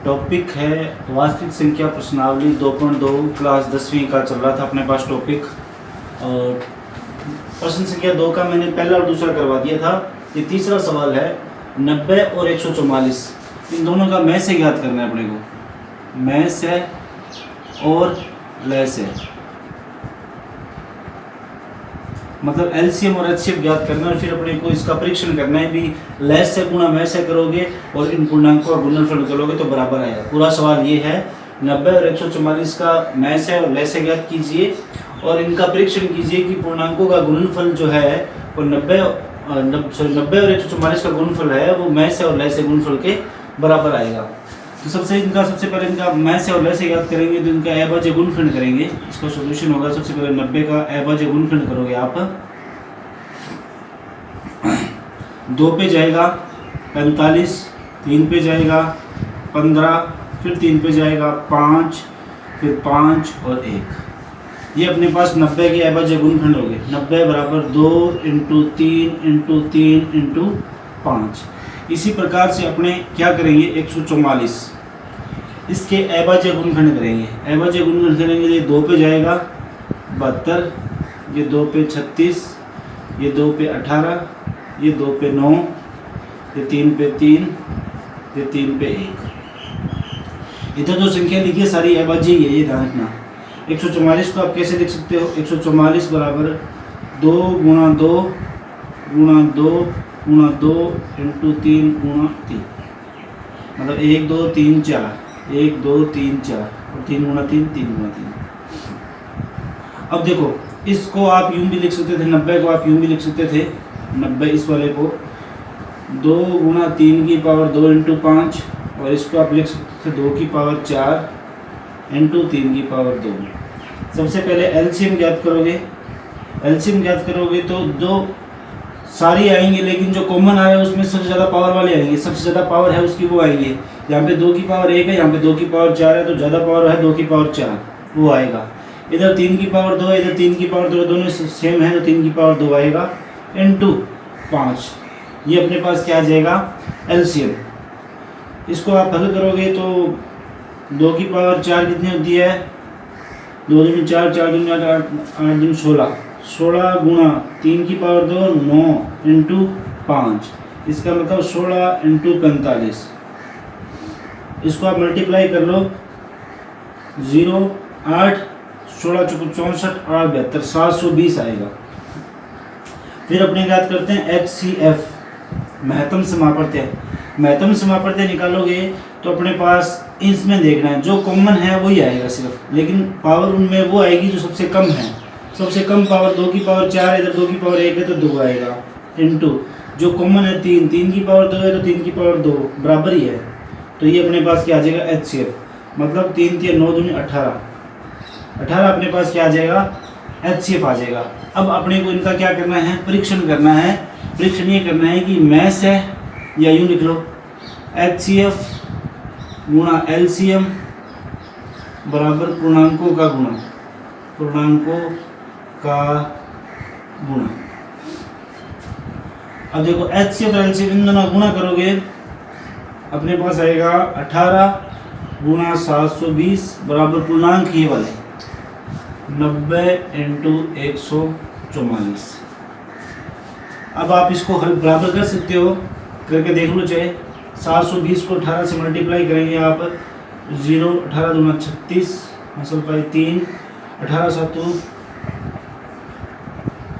Topic है वास्तविक संख्या प्रश्नावली 2.2 क्लास 10वीं का चल रहा था अपने पास टॉपिक। और प्रश्न संख्या 2 का मैंने पहला और दूसरा करवा दिया था। ये तीसरा सवाल है 90 और 144, इन दोनों का मैं से ज्ञात करना है अपने को। मैं से और लय से, मतलब एलसीएम और एचसीएफ ज्ञात करना है और फिर अपने को इसका परीक्षण करना है भी लय से गुणा मैं से करोगे और इन पूर्णांकों का गुणनफल करोगे तो बराबर आएगा। पूरा सवाल ये है 90 और 144 का मैं से और लय से ज्ञात कीजिए और इनका परीक्षण कीजिए कि पूर्णांकों का गुणनफल जो है वो 90 और 144 का गुणनफल है वो मैं से और लय से गुणनफल के बराबर आएगा। तो सबसे पहले इनका मैं से और लय से ज्ञात करेंगे तो इनका अभाज्य गुणनखंड करेंगे। इसका सॉल्यूशन होगा सबसे पहले 90 का अभाज्य गुणनखंड करोगे आप। 2 पे जाएगा 45, 3 पे जाएगा 15, फिर 3 पे जाएगा 5, फिर 5 और 1। ये अपने पास 90 के अभाज्य गुणनखंड हो गए। 90 बराबर 2 × 3 × 3 × 5। इसी प्रकार से अपने क्या करेंगे 144, इसके अभाज्य गुणनखंड करेंगे। अभाज्य गुणनखंड करेंगे ये 2 पे जाएगा 72, ये 2 पे 36, ये 2 पे 18, ये 2 पे 9, ये 3 पे 3, ये 3 पे 1। इधर जो संख्या लिखी है सारी अभाज्य ही है, ये ध्यान रखना। 144 को आप कैसे लिख सकते हो? 144 बराबर 2 × 2 × 2 × 2 × 3 × 3, मतलब 1 2 3 4, 1 2 3 4 और 3 × 3 3 × 3। अब देखो इसको आप यूं भी लिख सकते थे, 90 को आप यूं भी लिख सकते थे। 90 इस वाले को 2 × 3 की पावर 2 × 5 और इसको आप लिख सकते थे 2 की पावर 4 × 3 की पावर 2। सबसे पहले एलसीएम ज्ञात करोगे। एलसीएम ज्ञात करोगे तो दो सारी आएंगे, लेकिन जो कॉमन आ रहा है उसमें सबसे ज़्यादा पावर वाले आएंगे। सबसे ज़्यादा पावर है उसकी वो आएंगे। यहाँ पे 2 की पावर 1 है, यहाँ पे 2 की पावर 4 है, तो ज़्यादा पावर है 2 की पावर 4, वो आएगा। इधर 3 की पावर 2 है, इधर 3 की पावर 2, दोनों सेम है तो 3 की पावर 2 आएगा × 5। ये अपने पास क्या आ जाएगा एलसीएम। इसको आप हल करोगे तो 2 की पावर 4 कितनी होती है? 2 दूनी 4, 4 दूनी 8, 8 दूनी 16, 16 × 3 की पावर 2 9 × 5, इसका मतलब 16 × 45। इसको आप मल्टीप्लाई कर लो, 0 8 16 64 8 72 720 आएगा। फिर अपने याद करते हैं HCF महत्तम समापवर्त्य। महत्तम समापवर्त्य निकालोगे तो अपने पास इसमें देखना है जो कॉमन है वही आएगा सिर्फ, लेकिन पावर उनमें वो आएगी जो सबसे कम है। सबसे कम पावर 2 की पावर 4 है, इधर 2 की पावर 1 है तो 2 आएगा × जो कॉमन है 3, 3 की पावर 2 है तो 3 की पावर 2 बराबर ही है, तो ये अपने पास क्या आ जाएगा HCF, मतलब 3 3 9 दूनी 18, 18 अपने पास क्या आ जाएगा HCF आ जाएगा। अब अपने को इनका क्या करना है परीक्षण करना है। परीक्षण ये करना है कि मैं से या यूँ लिख लो HCF × LCM बराबर पूर्णांकों का गुणा, पूर्णांकों का गुणा। अब देखो HCF और LCM इन दोनों गुणा करोगे अपने पास आएगा 18 × 720 बराबर पूर्णांक ये वाले 90 × 144। अब आप इसको हल बराबर कर सकते हो, करके देख लो चाहे। 720 को 18 से मल्टीप्लाई करेंगे आप, 0 18 दूना 36 मसल पाई 3, 18 7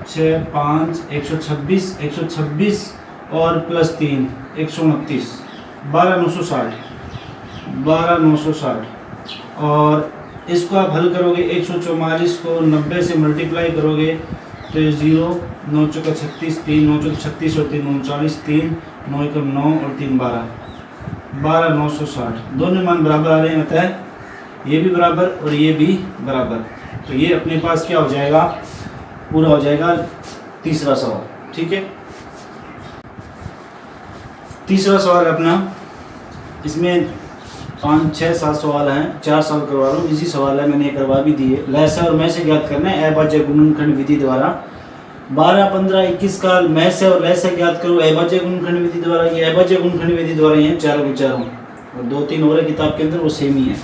6 5 126, 126 और प्लस 3 129, 12 960, 12 960। और इसको आप हल करोगे 144 को 90 से मल्टीप्लाई करोगे तो 0 9 चौका 36, 3 9 चौका 36 और 3 39, 3 9 एकम 9 और 3 12, 12 960। दोनों मान बराबर आ रहे हैं, अतः ये भी बराबर और ये भी बराबर। तो ये अपने पास क्या हो जाएगा पूरा हो जाएगा तीसरा सवाल। ठीक है, तीसरा सवाल अपना, इसमें 5 6 7 सवाल हैं, 4 सवाल करवा रहा हूँ। इसी सवाल है मैंने करवा भी दिए। लय से और मैं से ज्ञात करना है अभाज्य गुणनखंड विधि द्वारा। 12 15 21 का मैं से और लय से ज्ञात करो अभाज्य गुणनखंड विधि द्वारा। ये अभाज्य गुणनखंड विधि द्वारा ये चारों विचारों और 2-3 और है किताब के अंदर, वो सेम ही है।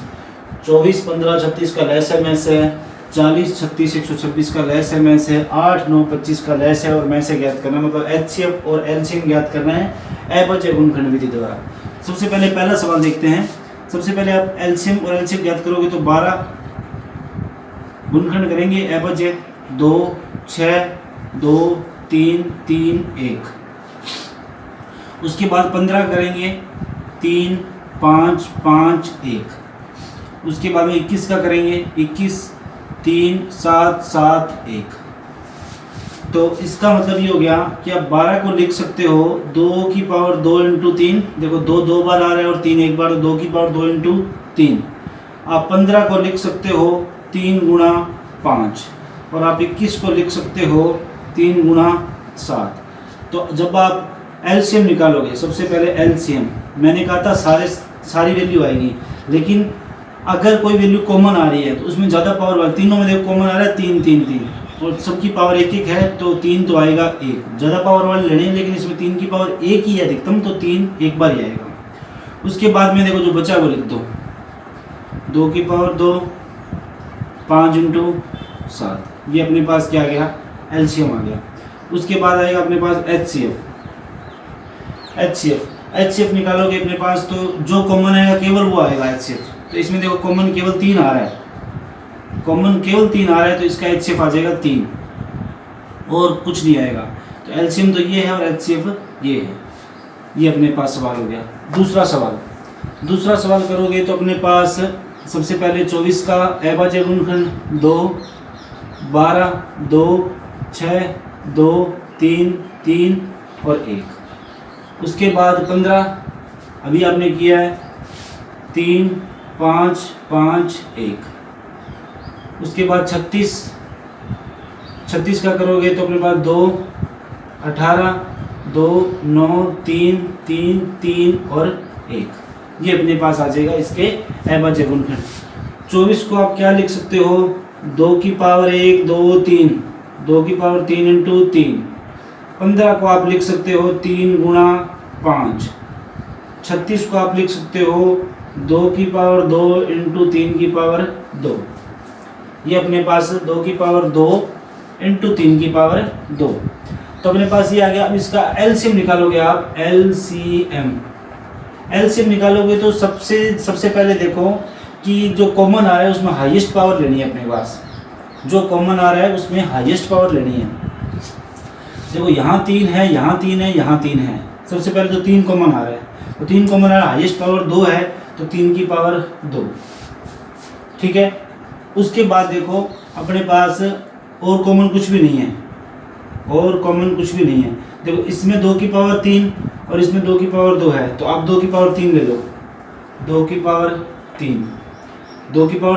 24, 15, 36 का लेस MS है, 40, 36, 126 का लेस MS है, 8, 9, 25 का लेस है और में से ज्ञात करना है, मतलब HCF और LCM ज्ञात करना है अभाज्य गुणनखंड विधि द्वारा। सबसे पहले पहला सवाल देखते हैं। सबसे पहले आप LCM और LCM ज्ञात करोगे तो 12 गुणनखंड करेंगे अभाज्य 2, 6, 2, 3, 3, 1। उसके बाद 15 करेंगे 3, 5, 5, 1। उसके बाद में 21 का करेंगे 21, 3, 7, 7, 1। तो इसका मतलब ये हो गया कि आप 12 को लिख सकते हो 2 की पावर 2 इंटू 3। देखो 2 2 बार आ रहा है और 3 एक बार, 2 की पावर 2 इंटू 3। आप 15 को लिख सकते हो 3 गुणा 5 और आप 21 को लिख सकते हो 3 गुणा 7। तो जब आप LCM निकालोगे, सबसे पहले LCM मैंने कहा था सारी वैल्यू आएगी, लेकिन अगर कोई वैल्यू कॉमन आ रही है तो उसमें ज़्यादा पावर वाली, तीनों में देखो कॉमन आ रहा है 3, 3, 3 और सबकी पावर 1, 1 है तो 3 तो आएगा 1। ज़्यादा पावर वाले लेने हैं, लेकिन इसमें 3 की पावर 1 ही है अधिकतम, तो 3 एक बार ही आएगा। उसके बाद में देखो जो बचा वो लिख दो, 2 की पावर 2, 5 इंटू 7, ये अपने पास क्या आ गया, LCM आ गया। उसके बाद आएगा अपने पास HCF निकालोगे अपने पास तो जो कॉमन आएगा केवल वो आएगा HCF। तो इसमें देखो कॉमन केवल 3 आ रहा है, तो इसका HCF आ जाएगा 3 और कुछ नहीं आएगा। तो LCM तो ये है और HCF ये है। ये अपने पास सवाल हो गया। दूसरा सवाल करोगे तो अपने पास सबसे पहले 24 का अभाज्य गुणनखंड 2, 12, 2, 6, 2, 3, 3 और 1। उसके बाद 15 अभी आपने किया है 3, 5, 5, 1। उसके बाद 36 का करोगे तो अपने पास 2, 18, 2, 9, 3, 3, 3 और 1। ये अपने पास आ जाएगा इसके अभाज्य गुणनखंड। 24 को आप क्या लिख सकते हो, 2 की पावर 1, 2, 3, 2 की पावर 3 इंटू 3। 15 को आप लिख सकते हो 3 गुणा 5। 36 को आप लिख सकते हो 2 की पावर 2 इंटू 3 की पावर 2। ये अपने पास 2 की पावर 2 इंटू 3 की पावर 2। तो अपने पास ये आ गया। अब इसका LCM निकालोगे आप, LCM निकालोगे तो सबसे पहले देखो कि जो कॉमन आ रहा है उसमें हाईएस्ट पावर लेनी है अपने पास। जो कॉमन आ रहा है उसमें हाईएस्ट पावर लेनी है। देखो यहाँ 3 है, यहाँ 3 है, यहाँ 3 है। सबसे पहले तो 3 कॉमन आ रहा है, तो 3 कॉमन आ रहा है, हाईएस्ट पावर 2 है तो 3 की पावर 2। ठीक है। उसके बाद देखो अपने पास और कॉमन कुछ भी नहीं है, देखो इसमें 2 की पावर 3 और इसमें 2 की पावर 2 है, तो आप 2 की पावर 3 ले लो। 2 की पावर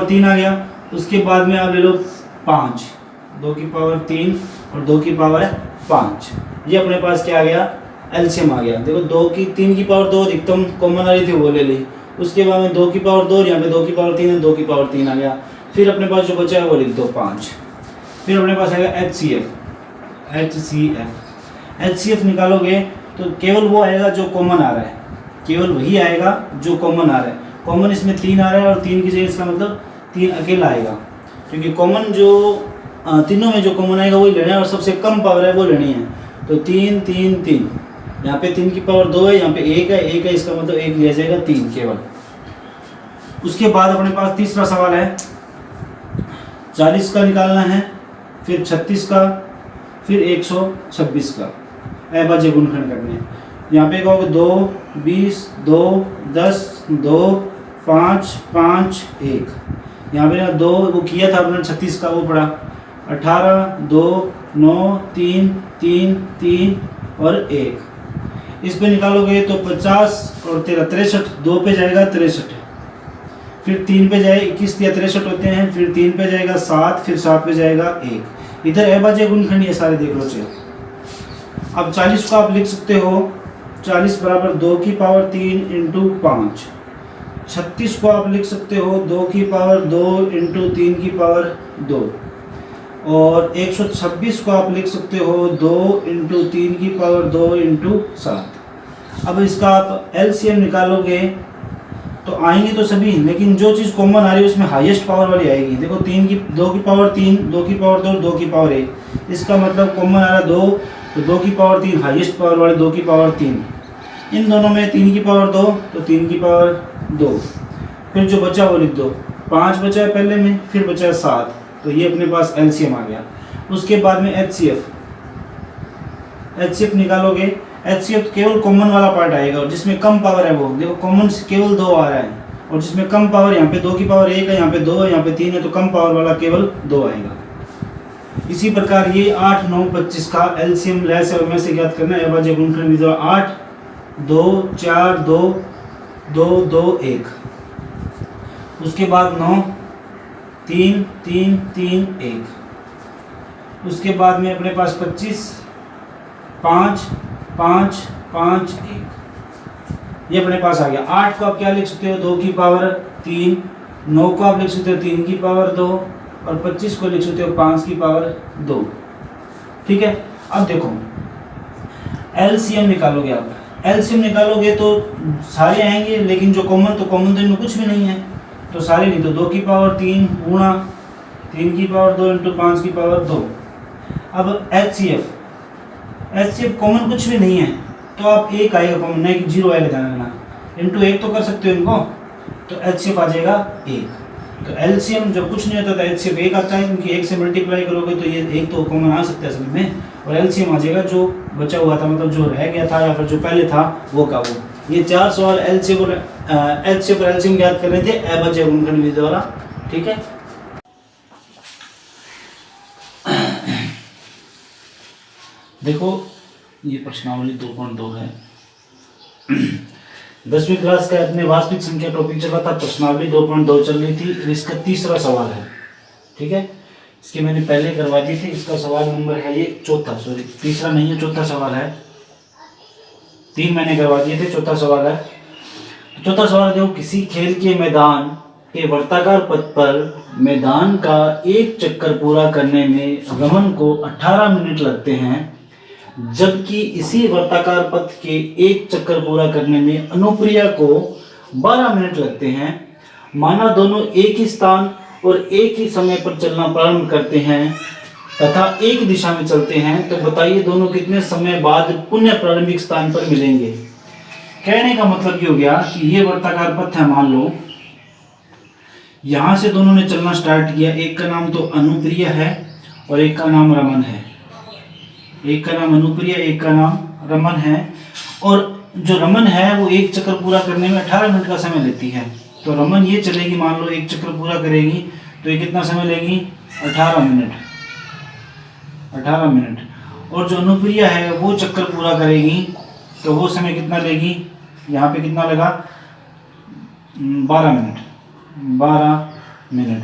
3 आ गया। उसके बाद में आप ले लो 5, 2 की पावर 3 और 2 की पावर 5। ये अपने पास क्या आ गया, LCM आ गया। देखो 3 की पावर 2 अधिकतम कॉमन आ रही थी वो ले ली। उसके बाद में 2 की पावर 2 और यहाँ पे 2 की पावर 3 है, 2 की पावर 3 आ गया। फिर अपने पास जो बचा है वो लिख दो 5। फिर अपने पास आएगा HCF निकालोगे तो केवल वो आएगा जो कॉमन आ रहा है, केवल वही आएगा जो कॉमन आ रहा है। कॉमन इसमें 3 आ रहा है और 3 की जगह इसका मतलब 3 अकेला आएगा, क्योंकि कॉमन जो तीनों में जो कॉमन आएगा वही लेना है और सबसे कम पावर है वो लेनी है। तो 3, 3, 3, यहाँ पे 3 की पावर 2 है, यहाँ पे 1 है, इसका मतलब 1 लिया जाएगा 3 केवल। उसके बाद अपने पास तीसरा सवाल है, 40 का निकालना है, फिर 36 का, फिर 126 का अभाज्य गुणनखंड करने हैं। यहाँ पे कहोगे 2, 20, 2, 10, 2, 5, 5, 1। यहाँ पे 2 वो किया था आपने 36 का, वो पड़ा 18, 2, 9, 3, 3, 3 और 1। इस पे निकालोगे तो 50 और 13 63, 2 पे जाएगा 63, फिर 3 पे जाए 21 या 63 होते हैं, फिर 3 पे जाएगा 7, फिर 7 पे जाएगा 1। इधर अभाज्य गुणनखंड ये सारे देख लो चलो। अब 40 को आप लिख सकते हो 40 बराबर 2 की पावर 3 इंटू 5। 36 को आप लिख सकते हो 2 की पावर 2 इंटू 3 की पावर 2। और 126 को आप लिख सकते हो 2 इंटू 3 की पावर 2 इंटू 7। अब इसका आप LCM निकालोगे तो आएंगी तो सभी, लेकिन जो चीज़ कॉमन आ रही है उसमें हाईएस्ट पावर वाली आएगी। देखो 2 की पावर 3, 2 की पावर 2, 2 की पावर 1, इसका मतलब कॉमन आ रहा 2, तो 2 की पावर 3 हाईएस्ट पावर वाले 2 की पावर 3, इन दोनों में 3 की पावर 2 तो 3 की पावर 2, फिर जो बचा वो लिख दो। 5 बचा है पहले में, फिर बचा है 7, तो ये अपने पास एलसीएम आ गया। उसके बाद में एचसीएफ निकालोगे। एचसीएफ केवल कॉमन वाला पार्ट आएगा और जिसमें कम पावर है वो, देखो कॉमन केवल 2 आ रहा है और जिसमें कम पावर, यहाँ पे 2 की पावर 1 है, यहाँ पे 2 है, यहाँ पे 3 है, तो कम पावर वाला केवल 2 आएगा। इसी प्रकार ये 8, 9, 25 का एलसीएम लेस और में से ज्ञात करना है। 8 2 4 2 2 2 1, उसके बाद 9 3 3 3 1, उसके बाद में अपने पास 25 5 5 5 1, ये अपने पास आ गया। 8 को आप क्या लिख सकते हो, 2 की पावर 3, 9 को आप लिख सकते हो 3 की पावर 2 और 25 को लिख सकते हो 5 की पावर 2। ठीक है, अब देखो एलसीएम निकालोगे आप। एलसीएम निकालोगे तो सारे आएंगे, लेकिन जो कॉमन तो इनमें कुछ भी नहीं है, तो सारे नहीं, तो 2 की पावर 3 गुणा 3 की पावर 2 इंटू 5 की पावर 2। अब एचसीएफ कॉमन कुछ भी नहीं है, तो आप 1 आएगा कॉमन, नहीं कि 0 आएगा, ध्यान रखना, इंटू 1 तो कर सकते हो इनको, तो एचसीएफ आ जाएगा 1। तो एलसीएम जब कुछ नहीं होता तो एचसीएफ 1 आता है, क्योंकि 1 से मल्टीप्लाई करोगे तो ये 1 तो कॉमन आ सकता है सभी में, और एलसीएम आ जाएगा जो बचा हुआ था, मतलब जो रह गया था या फिर जो पहले था वो का वो। ये 4 सवाल एचसीएफ और एलसीएम ज्ञात करने थे अभाज्य गुणनखंड विधि द्वारा। ठीक है, देखो ये प्रश्नावली 2.2 है। 10वीं क्लास का अपने वास्तविक संख्या टॉपिक चला था, प्रश्नावली 2.2 चल रही थी, इसका तीसरा सवाल है। ठीक है, इसके मैंने पहले करवा दी थी, इसका सवाल नंबर है ये चौथा, सॉरी तीसरा नहीं है, चौथा सवाल है। 3 मैंने करवा दिए थे, चौथा सवाल है। चौथा सवाल देखो, किसी खेल के मैदान के वर्ताकार पथ पर मैदान का एक चक्कर पूरा करने में रमन को 18 मिनट लगते हैं, जबकि इसी वर्ताकार पथ के एक चक्कर पूरा करने में अनुप्रिया को 12 मिनट लगते हैं। माना दोनों एक ही स्थान और एक ही समय पर चलना प्रारंभ करते हैं तथा एक दिशा में चलते हैं, तो बताइए दोनों कितने समय बाद पुनः प्रारंभिक स्थान पर मिलेंगे। कहने का मतलब ये हो गया कि ये वर्ताकार पथ है, मान लो यहां से दोनों ने चलना स्टार्ट किया, एक का नाम तो अनुप्रिया है और एक का नाम रमन है, एक का नाम अनुप्रिया एक का नाम रमन है, और जो रमन है वो एक चक्कर पूरा करने में 18 मिनट का समय लेती है। तो रमन ये चलेगी, मान लो एक चक्कर पूरा करेगी तो ये कितना समय लेगी, 18 मिनट, 18 मिनट। और जो अनुप्रिया है वो चक्कर पूरा करेगी तो वो समय कितना लेगी, यहाँ पे कितना लगा, 12 मिनट, 12 मिनट।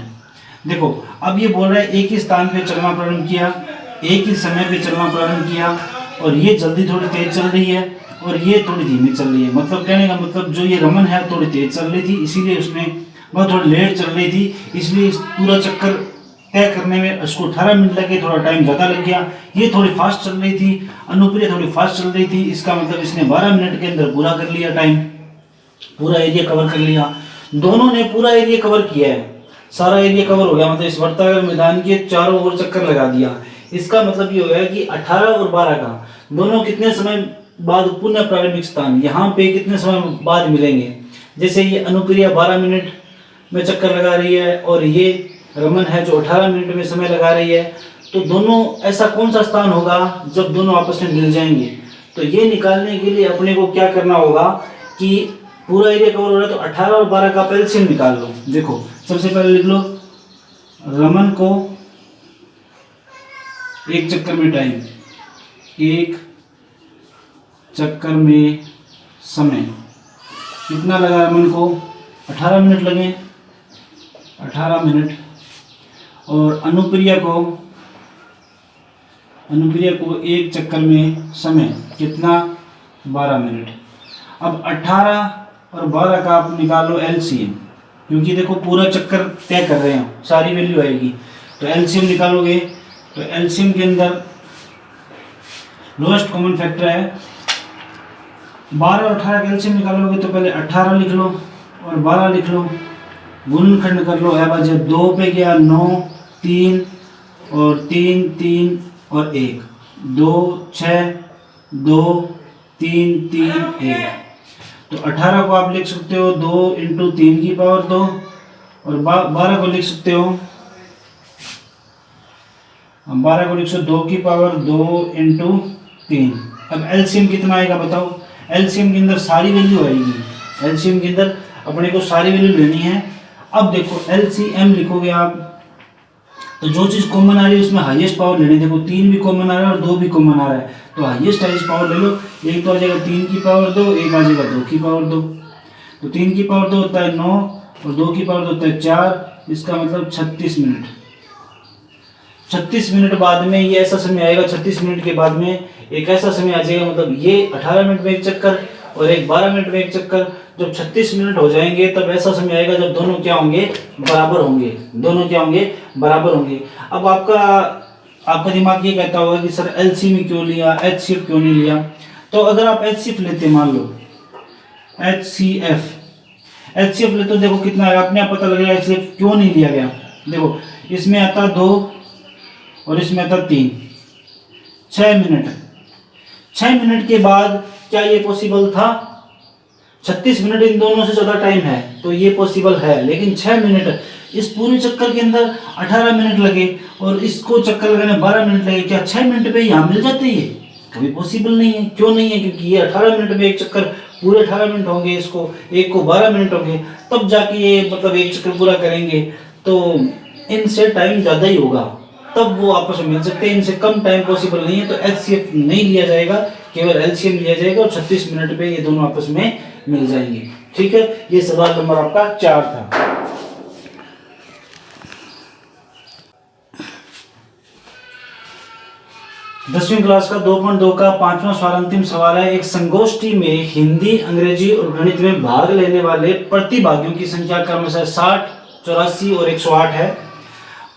देखो अब ये बोल रहा है एक ही स्थान पे चलना प्रारंभ किया, एक ही समय पे चलना प्रारंभ किया, और ये जल्दी थोड़ी तेज चल रही है और ये थोड़ी धीमी चल रही है। मतलब कहने का मतलब जो ये रमन है थोड़ी तेज चल रही थी, इसीलिए उसने बहुत थोड़ी लेट चल रही थी, इसलिए इस पूरा चक्कर तय करने में उसको 18 मिनट लगे, थोड़ा टाइम ज़्यादा लग गया। ये थोड़ी फास्ट चल रही थी, अनुप्रिया थोड़ी फास्ट चल रही थी, इसका मतलब इसने 12 मिनट के अंदर पूरा कर लिया टाइम, पूरा एरिया कवर कर लिया। दोनों ने पूरा एरिया कवर किया है, सारा एरिया कवर हो गया, मतलब इस वर्ताकार मैदान के चारों ओर चक्कर लगा दिया। इसका मतलब ये हो गया कि 18 और 12 का दोनों कितने समय बाद पुनः प्रारंभिक स्थान, यहाँ पे कितने समय बाद मिलेंगे। जैसे ये अनुप्रिया 12 मिनट में चक्कर लगा रही है और ये रमन है जो 18 मिनट में समय लगा रही है, तो दोनों ऐसा कौन सा स्थान होगा जब दोनों आपस में मिल जाएंगे। तो ये निकालने के लिए अपने को क्या करना होगा कि पूरा एरिया कवर हो रहा है तो 18 और 12 का एलसीएम निकाल लो। देखो सबसे पहले लिख लो रमन को एक चक्कर में टाइम, एक चक्कर में समय कितना लगा, रमन को 18 मिनट लगे, 18 मिनट, और अनुप्रिया को एक चक्कर में समय कितना, 12 मिनट। अब 18 और 12 का आप निकालो एलसीएम, क्योंकि देखो पूरा चक्कर तय कर रहे हैं, सारी वैल्यू आएगी, तो एलसीएम निकालोगे तो एलसीएम के अंदर लोएस्ट कॉमन फैक्टर है 12 और 18 का एलसीएम निकालोगे तो पहले 18 लिख लो और 12 लिख लो, गुणनखंड कर लो, है बाजे 2 पे गया 9, 3 और 3, 3 और 1, 2, 6, 2, 3, 3, 1। तो 18 को आप लिख सकते हो 2 इंटू 3 की पावर 2 और 12 को लिख सकते हो, 12 को लिख सकते 2 की पावर 2 इंटू 3। अब एलसीएम कितना आएगा बताओ? एलसीएम के अंदर सारी वैल्यू आएगी, एलसीएम के अंदर अपने को सारी वैल्यू लेनी है। अब देखो एलसीएम लिखोगे आप तो जो चीज़ कॉमन आ रही है उसमें हाईएस्ट पावर लेनी। देखो 3 भी कॉमन आ रहा है और 2 भी कॉमन आ रहा है, तो हाईएस्ट पावर ले लो। एक तो आ जाएगा 3 की पावर 2, एक आ जाएगा 2 की पावर 2। तो 3 की पावर 2 होता है 9 और 2 की पावर 2 होता है 4, इसका मतलब 36 मिनट। 36 मिनट बाद में ये ऐसा समय आएगा, 36 मिनट के बाद में एक ऐसा समय आ जाएगा, मतलब ये 18 मिनट में एक चक्कर और एक 12 मिनट में एक चक्कर। जब 36 मिनट हो जाएंगे तब ऐसा समय आएगा जब दोनों क्या होंगे? बराबर होंगे, दोनों क्या होंगे? बराबर होंगे। अब आपका दिमाग ये कहता होगा कि सर एलसीएम क्यों लिया, एचसीएफ क्यों नहीं लिया? तो अगर आप एचसीएफ लेते, मान लो एचसीएफ लेते, देखो कितना है, अपने आप पता लगेगा एचसीएफ क्यों नहीं लिया गया। देखो इसमें आता 2 और इसमें आता 3, 6 मिनट। 6 मिनट के बाद क्या ये पॉसिबल था? 36 मिनट इन दोनों से ज़्यादा टाइम है तो ये पॉसिबल है, लेकिन 6 मिनट इस पूरे चक्कर के अंदर 18 मिनट लगे और इसको चक्कर लगाने 12 मिनट लगे। क्या 6 मिनट पे यहाँ मिल जाते? ये कभी पॉसिबल नहीं है। क्यों नहीं है? क्योंकि ये 18 मिनट में एक चक्कर, पूरे 18 मिनट होंगे, इसको एक को 12 मिनट होंगे, तब जाके ये मतलब एक चक्कर पूरा करेंगे। तो इनसे टाइम ज़्यादा ही होगा, तब वो आपस में मिल सकते हैं। इनसे कम टाइम पॉसिबल नहीं है, तो एचसीएफ नहीं लिया जाएगा, केवल एलसीएम लिया जाएगा और 36 मिनट पे ये दोनों आपस में मिल जाएंगे। ठीक है, ये सवाल नंबर आपका 4 था। 10वीं क्लास का 2.2 का 5वां सवाल अंतिम सवाल है। एक संगोष्ठी में हिंदी, अंग्रेजी और गणित में भाग लेने वाले प्रतिभागियों की संख्या क्रमशः 60, 84 और 108 है।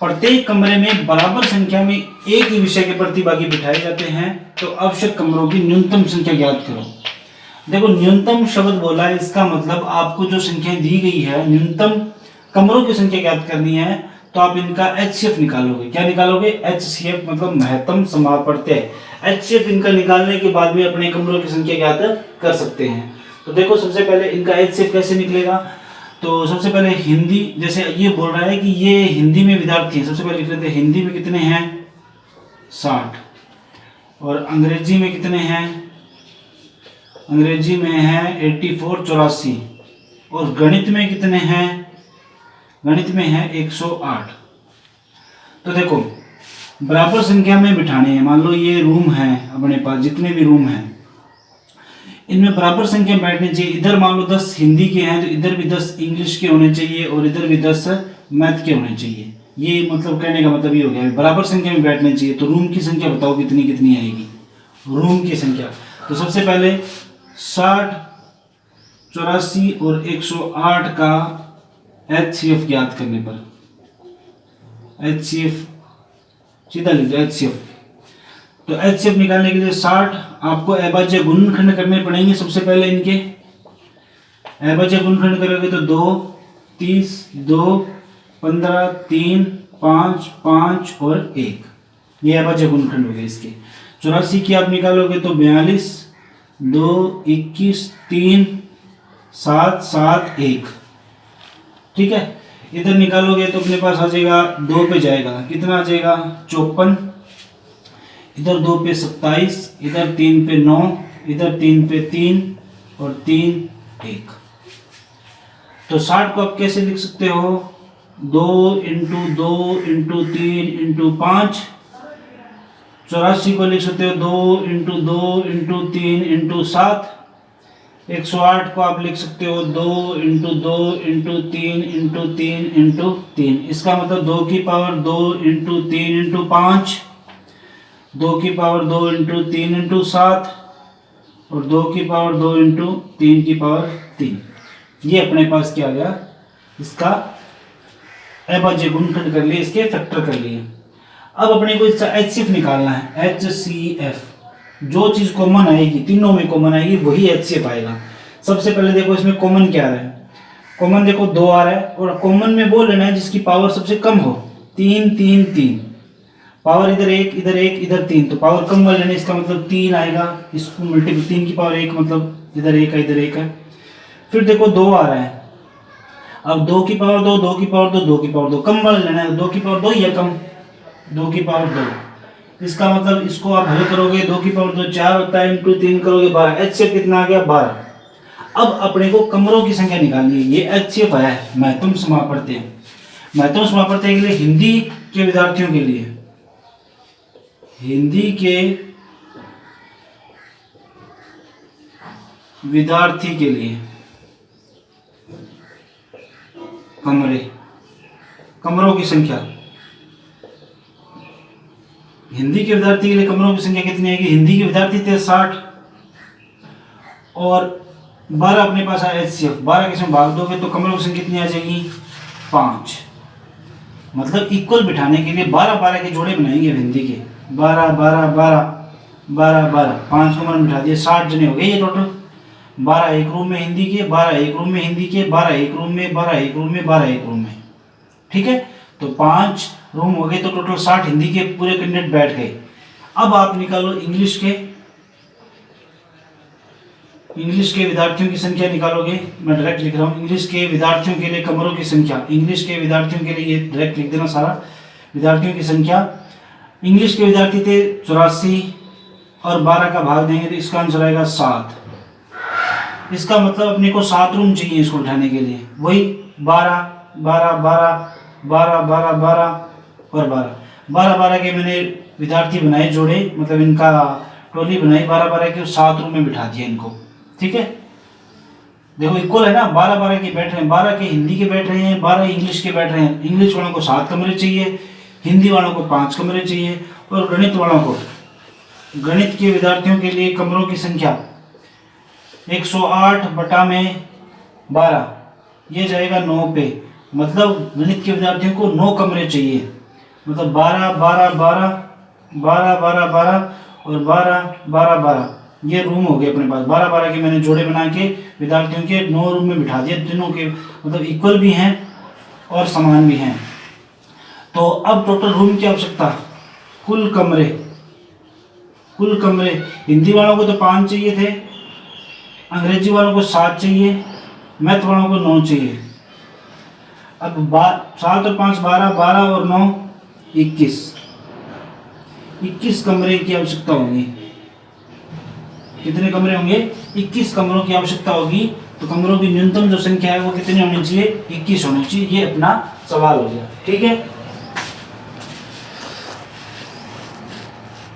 प्रत्येक कमरे में बराबर संख्या में एक ही विषय के प्रतिभागी बिठाए जाते हैं, तो आवश्यक कमरों की न्यूनतम संख्या ज्ञात करो। देखो न्यूनतम शब्द बोला है, इसका मतलब आपको जो संख्याएं दी गई है, न्यूनतम कमरों की संख्या ज्ञात करनी है, तो आप इनका एचसीएफ निकालोगे। क्या निकालोगे? एचसीएफ मतलब महत्तम समापवर्त्य। एचसीएफ इनका निकालने के बाद में अपने कमरों की संख्या ज्ञात कर सकते हैं। तो देखो सबसे पहले इनका एचसीएफ कैसे निकलेगा? तो सबसे पहले हिंदी, जैसे ये बोल रहा है कि ये हिंदी में विद्यार्थी है, सबसे पहले लिख लेते हैं हिंदी में कितने हैं? 60। और अंग्रेजी में कितने हैं? अंग्रेजी में है 84, 84। और गणित में कितने हैं? गणित में है 108। तो देखो बराबर संख्या में बिठाने हैं। मान लो ये रूम है, अपने पास जितने भी रूम हैं इनमें बराबर संख्या बैठनी चाहिए। इधर मान लो 10 हिंदी के हैं तो इधर भी 10 इंग्लिश के होने चाहिए और इधर भी 10 मैथ के होने चाहिए। ये मतलब कहने का मतलब ये हो गया, बराबर संख्या में बैठने चाहिए। तो रूम की संख्या बताओ कितनी कितनी आएगी? रूम की संख्या तो सबसे पहले 60, 84 और 108 का एचसीएफ ज्ञात करने पर एचसीएफ सीधा लिख दो एचसीएफ। तो एचसीएफ निकालने के लिए 60 आपको अभाज्य गुणनखंड करने पड़ेंगे। सबसे पहले इनके अभाज्य गुणनखंड करोगे तो 2, 30, 2, 15, 3, 5, 5 और 1, ये अभाज्य गुणनखंड हो गए इसके। 84 की आप निकालोगे तो 42, 2, 21, 3, 7, 7, 1। ठीक है, इधर निकालोगे तो अपने पास आ जाएगा 2 पे जाएगा, कितना आ जाएगा? 54। इधर 2 पे 27, इधर 3 पे 9, इधर 3 पे 3 और 3, 1। तो 60 को आप कैसे लिख सकते हो? 2 इंटू 2 इंटू 3 इंटू 5। 84 को लिख सकते हो 2 इंटू 2 इंटू 3 इंटू 7। 108 को आप लिख सकते हो 2 इंटू 2 इंटू 3 इंटू 3 इंटू 3। इसका मतलब 2 की पावर 2 इंटू 3 इंटू 5, 2 की पावर 2 इंटू 3 इंटू 7 और 2 की पावर 2 इंटू 3 की पावर 3। ये अपने पास क्या आ गया? इसका अभाज्य गुणनखंड कर लिए, इसके फैक्टर कर लिए। अब अपने को इसका एचसीएफ निकालना है। एचसीएफ जो चीज कॉमन आएगी, तीनों में कॉमन आएगी, वही एचसीएफ आएगा। सबसे पहले देखो इसमें कॉमन क्या है? कॉमन देखो 2 आ रहा है, और कॉमन में वो लेना है जिसकी पावर सबसे कम हो। 3 3 3, पावर इधर 1 इधर 1 इधर 3, तो पावर कम वाले लेना, इसका मतलब 3 आएगा। इसको मल्टीपल 3 की पावर 1 मतलब इधर 1 है इधर 1 है। फिर देखो 2 आ रहा है, अब 2 की पावर 2 2 की पावर 2 2 की पावर 2, कम वाला लेना है। 2 की पावर 2 या कम, 2 की पावर 2, इसका मतलब इसको आप हल करोगे 2 की पावर 2 4 होता है, इंटू 3 करोगे 12। एचसीएफ कितना आ गया 12। अब अपने को कमरों की संख्या निकालनी है। ये एचसीएफ है महत्तम समापवर्ती। महत्तम समापवर्ती के लिए हिंदी के विद्यार्थियों के लिए, हिंदी के विद्यार्थी के लिए कमरों की संख्या, हिंदी के विद्यार्थी के लिए कमरों की संख्या कितनी आएगी? हिंदी के विद्यार्थी थे 60 और 12 अपने पास है एचसीएफ, 12 किसमें भाग दोगे तो कमरों की संख्या कितनी आ जाएगी? 5। मतलब इक्वल बिठाने के लिए 12 12 के जोड़े बनाएंगे हिंदी के, 12 12 12 12 12, 5 कमर बिठा दिए, 60 जने हो गए ये टोटल। 12 एक रूम में हिंदी के, 12 एक रूम में हिंदी के, 12 एक रूम में, 12 एक रूम में, 12 एक रूम में, ठीक है। तो 5 रूम हो गए, तो टोटल 60 हिंदी के पूरे कैंडिडेट बैठ गए। अब आप निकालो इंग्लिश के विद्यार्थियों की संख्या निकालोगे। मैं डायरेक्ट लिख रहा हूँ, इंग्लिश के विद्यार्थियों के लिए कमरों की संख्या, इंग्लिश के विद्यार्थियों के लिए ये डायरेक्ट लिख देना सारा, विद्यार्थियों की संख्या। इंग्लिश के विद्यार्थी थे 84 और 12 का भाग देंगे तो इसका आंसर आएगा 7। इसका मतलब अपने को 7 रूम चाहिए इसको उठाने के लिए। वही 12 12 12 12 12 12 और 12 12 के मैंने विद्यार्थी बनाए जोड़े, मतलब इनका टोली बनाई 12 12 के, 7 रूम में बिठा दिया इनको, ठीक है। देखो इक्वल है ना, 12 12 के बैठ रहे हैं, 12 के हिंदी के बैठ रहे हैं, 12 इंग्लिश के बैठ रहे हैं। इंग्लिश वालों को 7 कमरे चाहिए, हिंदी वालों को 5 कमरे चाहिए, और गणित वालों को, गणित के विद्यार्थियों के लिए कमरों की संख्या 108 बटा में 12, ये जाएगा 9 पे। मतलब गणित के विद्यार्थियों को 9 कमरे चाहिए, मतलब 12 12 12 12 12 12 और 12 12 12, ये रूम हो गए अपने पास। 12 12 के मैंने जोड़े बना के विद्यार्थियों के 9 रूम में बिठा दिए, तीनों के मतलब इक्वल भी हैं और समान भी हैं। तो अब टोटल रूम की आवश्यकता, कुल कमरे हिंदी वालों को तो 5 चाहिए थे, अंग्रेजी वालों को 7 चाहिए, मैथ वालों को 9 चाहिए। अब 7 और 5 12, 12 और 9 21 कमरे की आवश्यकता होगी। कितने कमरे होंगे? 21 कमरों की आवश्यकता होगी। तो कमरों की न्यूनतम जो संख्या है वो कितनी होनी चाहिए? 21 होनी चाहिए। ये अपना सवाल हो गया, ठीक है।